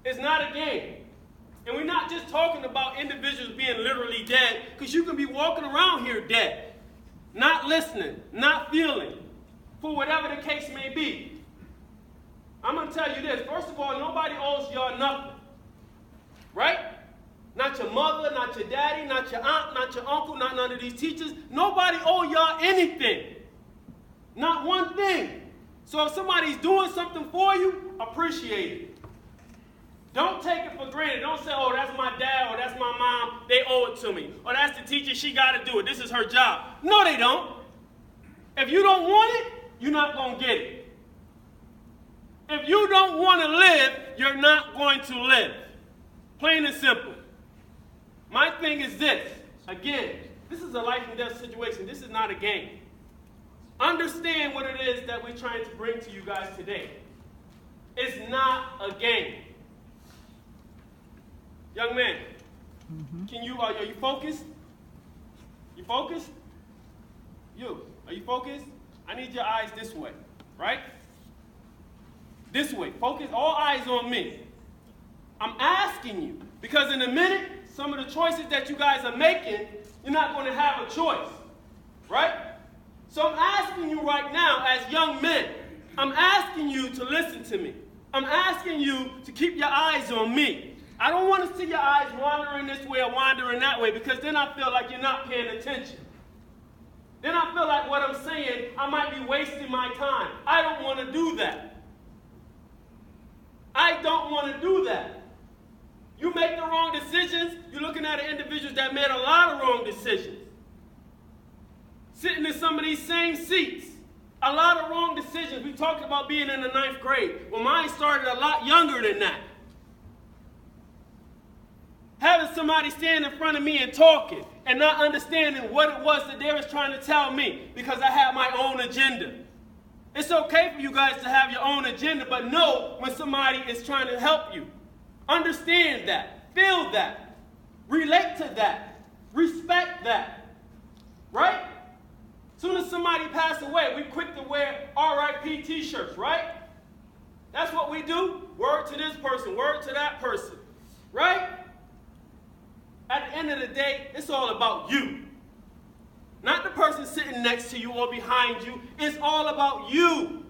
It's not a game. And we're not just talking about individuals being literally dead, because you can be walking around here dead, not listening, not feeling, for whatever the case may be. I'm going to tell you this. First of all, nobody owes y'all nothing. Right? Not your mother, not your daddy, not your aunt, not your uncle, not none of these teachers. Nobody owe y'all anything. Not one thing. So if somebody's doing something for you, appreciate it. Don't take it for granted. Don't say, oh, that's my dad or that's my mom. They owe it to me. Or that's the teacher. She got to do it. This is her job. No, they don't. If you don't want it, you're not going to get it. If you don't want to live, you're not going to live. Plain and simple. My thing is this. Again, this is a life and death situation. This is not a game. Understand what it is that we're trying to bring to you guys today. It's not a game. Young man, are you focused? You focused? Are you focused? I need your eyes this way, right? This way. Focus, all eyes on me. I'm asking you, because in a minute, some of the choices that you guys are making, you're not going to have a choice, right? So I'm asking you right now, as young men, I'm asking you to listen to me. I'm asking you to keep your eyes on me. I don't want to see your eyes wandering this way or wandering that way, because then I feel like you're not paying attention. Then I feel like what I'm saying, I might be wasting my time. I don't want to do that. I don't want to do that. You make the wrong decisions, you're looking at individuals that made a lot of wrong decisions. Sitting in some of these same seats, a lot of wrong decisions. We talked about being in the 9th grade. Well, mine started a lot younger than that. Having somebody stand in front of me and talking and not understanding what it was that they was trying to tell me because I had my own agenda. It's okay for you guys to have your own agenda, but know when somebody is trying to help you. Understand that. Feel that. Relate to that. Respect that. Right? As soon as somebody passes away, we quick to wear RIP t-shirts, right? That's what we do. Word to this person, word to that person. Right? At the end of the day, it's all about you. Not the person sitting next to you or behind you. It's all about you.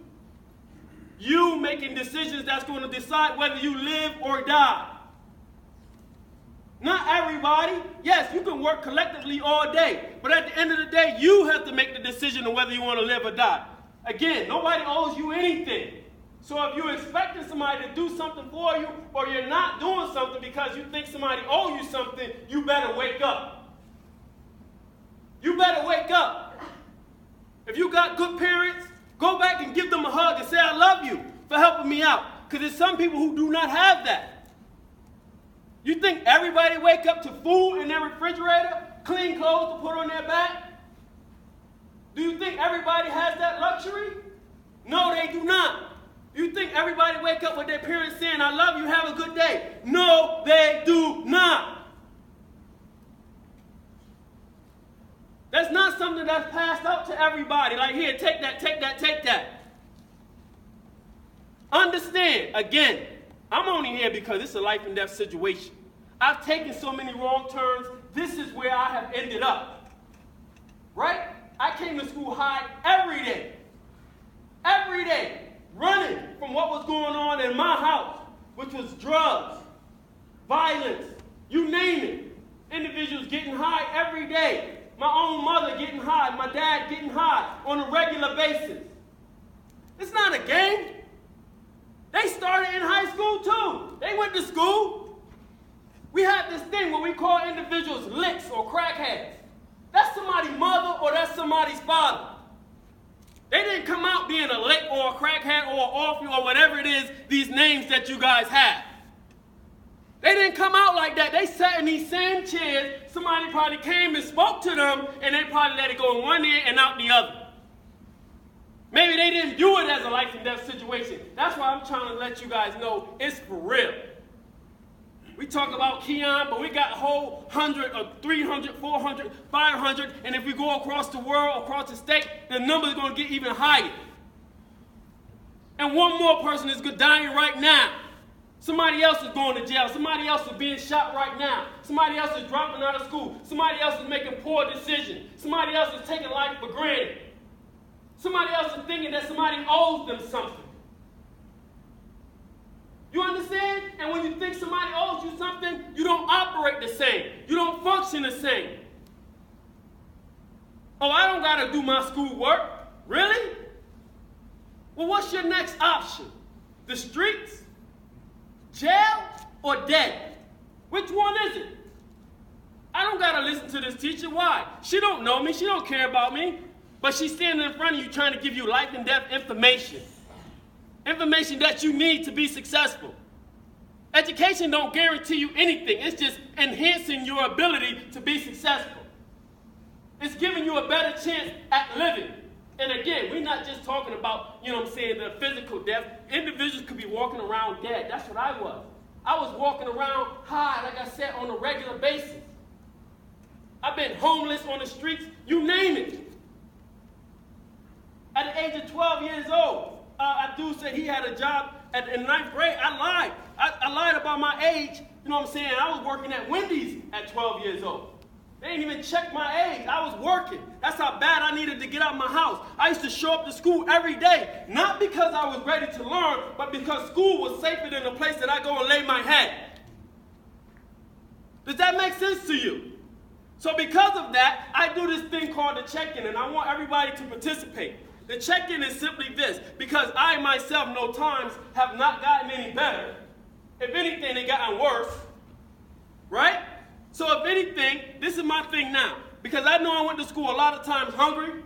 You making decisions that's going to decide whether you live or die. Not everybody. Yes, you can work collectively all day. But at the end of the day, you have to make the decision on whether you want to live or die. Again, nobody owes you anything. So if you're expecting somebody to do something for you, or you're not doing something because you think somebody owes you something, you better wake up. You better wake up. If you got good parents, go back and give them a hug and say, I love you for helping me out. Because there's some people who do not have that. You think everybody wake up to food in their refrigerator, clean clothes to put on their back? Do you think everybody has that luxury? No, they do not. You think everybody wake up with their parents saying, I love you, have a good day? No, they do not. That's not something that's passed out to everybody. Like, here, take that, take that, take that. Understand, again, I'm only here because it's a life and death situation. I've taken so many wrong turns. This is where I have ended up. Right? I came to school high every day. Every day. Running from what was going on in my house, which was drugs, violence, you name it. Individuals getting high every day. My own mother getting high, my dad getting high on a regular basis. It's not a game. They started in high school too. They went to school. We had this thing where we call individuals licks or crackheads. That's somebody's mother or that's somebody's father. They didn't come out being a lick or a crackhead or an orphan or whatever it is, these names that you guys have. They didn't come out like that. They sat in these same chairs. Somebody probably came and spoke to them, and they probably let it go in one ear and out the other. Maybe they didn't do it as a life and death situation. That's why I'm trying to let you guys know it's for real. We talk about Keon, but we got a whole 100 or 300, 400, 500, and if we go across the world, across the state, the number is going to get even higher. And one more person is dying right now. Somebody else is going to jail. Somebody else is being shot right now. Somebody else is dropping out of school. Somebody else is making poor decisions. Somebody else is taking life for granted. Somebody else is thinking that somebody owes them something. You understand? And when you think somebody owes you something, you don't operate the same. You don't function the same. Oh, I don't got to do my schoolwork. Really? Well, what's your next option? The streets? Jail? Or dead? Which one is it? I don't got to listen to this teacher. Why? She don't know me. She don't care about me. But she's standing in front of you trying to give you life and death information. Information that you need to be successful. Education don't guarantee you anything. It's just enhancing your ability to be successful. It's giving you a better chance at living. And again, we're not just talking about, the physical death. Individuals could be walking around dead. That's what I was. I was walking around high, like I said, on a regular basis. I've been homeless on the streets, you name it. At the age of 12 years old, a dude said he had a job in ninth grade. I lied. I lied about my age. You know what I'm saying? I was working at Wendy's at 12 years old. They didn't even check my age. I was working. That's how bad I needed to get out of my house. I used to show up to school every day, not because I was ready to learn, but because school was safer than the place that I go and lay my head. Does that make sense to you? So because of that, I do this thing called the check-in, and I want everybody to participate. The check-in is simply this, because I myself, no times, have not gotten any better. If anything, they've gotten worse. Right? So if anything, this is my thing now. Because I know I went to school a lot of times hungry.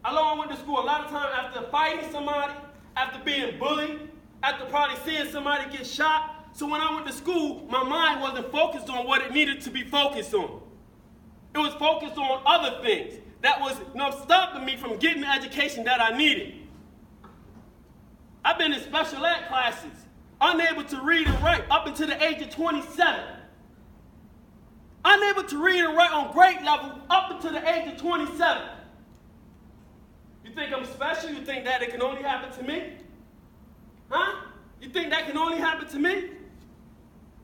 I know I went to school a lot of times after fighting somebody, after being bullied, after probably seeing somebody get shot. So when I went to school, my mind wasn't focused on what it needed to be focused on. It was focused on other things that was stopping me from getting the education that I needed. I've been in special ed classes, unable to read and write up until the age of 27. Unable to read and write on grade level up until the age of 27. You think I'm special? You think that it can only happen to me? Huh? You think that can only happen to me?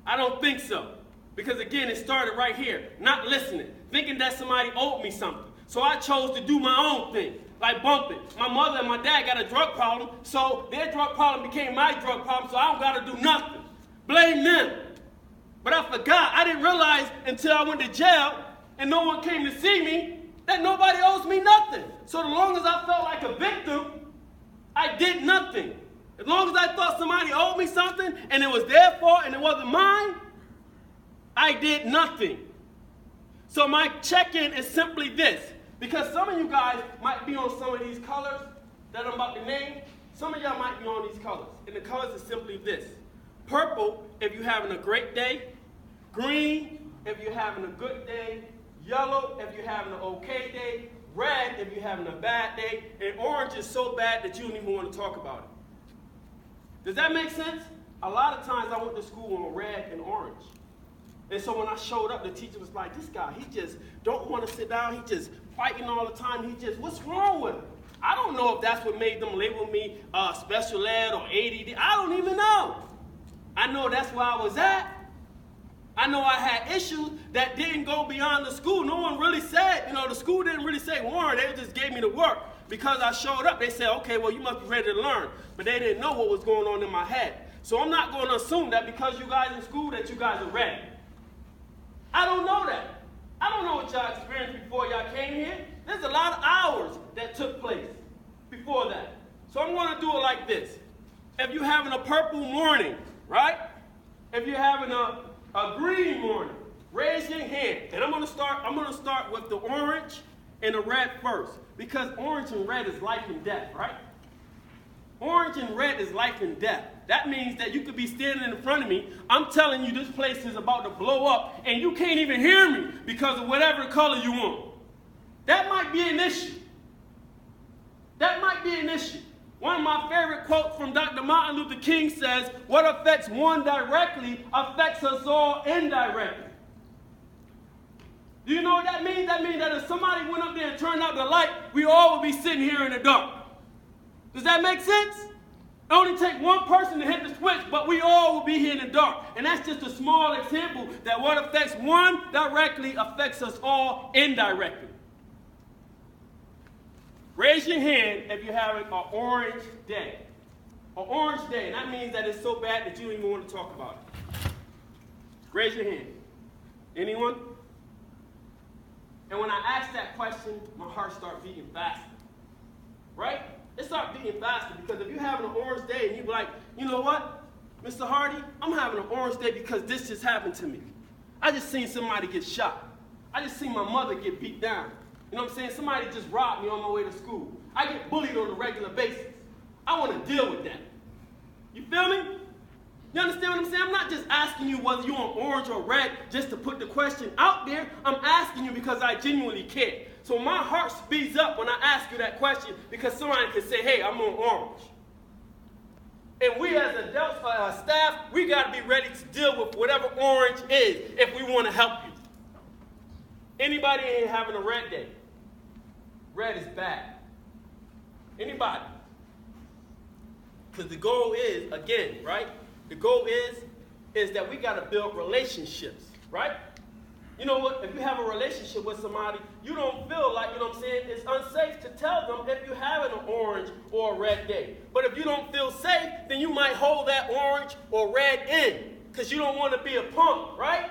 I don't think so. Because again, it started right here. Not listening. Thinking that somebody owed me something. So I chose to do my own thing. Like bumping. My mother and my dad got a drug problem, so their drug problem became my drug problem, so I don't got to do nothing. Blame them. But I forgot. I didn't realize until I went to jail and no one came to see me that nobody owes me nothing. So as long as I felt like a victim, I did nothing. As long as I thought somebody owed me something and it was their fault and it wasn't mine, I did nothing. So my check-in is simply this. Because some of you guys might be on some of these colors that I'm about to name. Some of y'all might be on these colors. And the colors is simply this. Purple, if you're having a great day. Green, if you're having a good day. Yellow, if you're having an okay day. Red, if you're having a bad day. And orange is so bad that you don't even want to talk about it. Does that make sense? A lot of times I went to school on red and orange. And so when I showed up, the teacher was like, this guy, he just don't want to sit down. He just fighting all the time. What's wrong with him? I don't know if that's what made them label me special ed or ADD. I don't even know. I know that's where I was at. I know I had issues that didn't go beyond the school. No one really said, the school didn't really say, Warren, they just gave me the work. Because I showed up, they said, okay, well, you must be ready to learn. But they didn't know what was going on in my head. So I'm not going to assume that because you guys in school that you guys are ready. I don't know that. I don't know what y'all experienced before y'all came here. There's a lot of hours that took place before that. So I'm going to do it like this. If you're having a purple morning, right? If you're having a green morning, raise your hand. And I'm going to start with the orange and the red first. Because orange and red is life and death, right? Orange and red is life and death. That means that you could be standing in front of me. I'm telling you this place is about to blow up, and you can't even hear me because of whatever color you want. That might be an issue. That might be an issue. One of my favorite quotes from Dr. Martin Luther King says, what affects one directly affects us all indirectly. Do you know what that means? That means that if somebody went up there and turned out the light, we all would be sitting here in the dark. Does that make sense? It only takes one person to hit the switch, but we all will be here in the dark. And that's just a small example that what affects one directly affects us all indirectly. Raise your hand if you're having an orange day. An orange day, and that means that it's so bad that you don't even want to talk about it. Raise your hand. Anyone? And when I ask that question, my heart starts beating faster. Right? It starts beating faster because if you're having an orange day and you're like, you know what, Mr. Hardy, I'm having an orange day because this just happened to me. I just seen somebody get shot. I just seen my mother get beat down. You know what I'm saying? Somebody just robbed me on my way to school. I get bullied on a regular basis. I want to deal with that. You feel me? You understand what I'm saying? I'm not just asking you whether you're on orange or red just to put the question out there. I'm asking you because I genuinely care. So my heart speeds up when I ask you that question because somebody can say, hey, I'm on orange. And we as adults, staff, we got to be ready to deal with whatever orange is if we want to help you. Anybody in here having a red day? Red is bad. Anybody? Because the goal is, again, right? The goal is that we got to build relationships, right? You know what? If you have a relationship with somebody, you don't feel like, you know what I'm saying, it's unsafe to tell them if you're having an orange or a red day. But if you don't feel safe, then you might hold that orange or red in because you don't want to be a punk, right?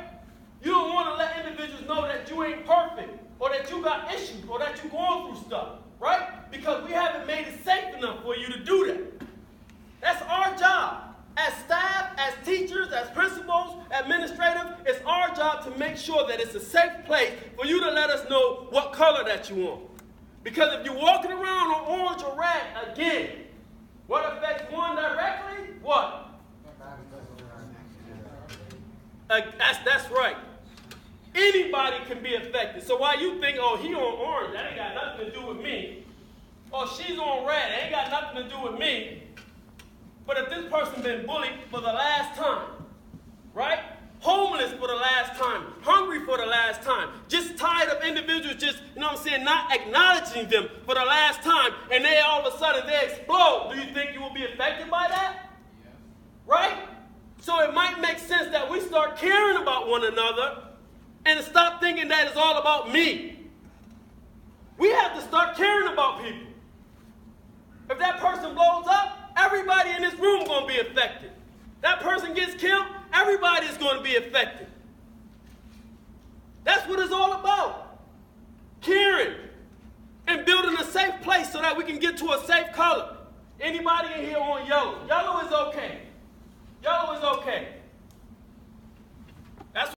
You don't want to let individuals know that you ain't perfect or that you got issues or that you're going through stuff, right? Because we haven't made it safe enough for you to do that. That's our job. As staff, as teachers, as principals, administrators, it's our job to make sure that it's a safe place for you to let us know what color that you want. Because if you're walking around on orange or red, again, what affects one directly? What? That's right. Anybody can be affected. So while you think, oh, he on orange, that ain't got nothing to do with me. Or she's on red, that ain't got nothing to do with me. But if this person been bullied for the last time, right? Homeless for the last time, hungry for the last time, just tired of individuals just, you know what I'm saying, not acknowledging them for the last time, and they all of a sudden they explode, do you think you will be affected by that? Yeah. Right? So it might make sense that we start caring about one another and stop thinking that it's all about me. We have to start caring about people. If that person blows up, everybody in this room is going to be affected. That person gets killed, everybody is going to be affected. That's what it's all about. Caring and building a safe place so that we can get to a safe color. Anybody in here on yellow? Yellow is okay. Yellow is okay.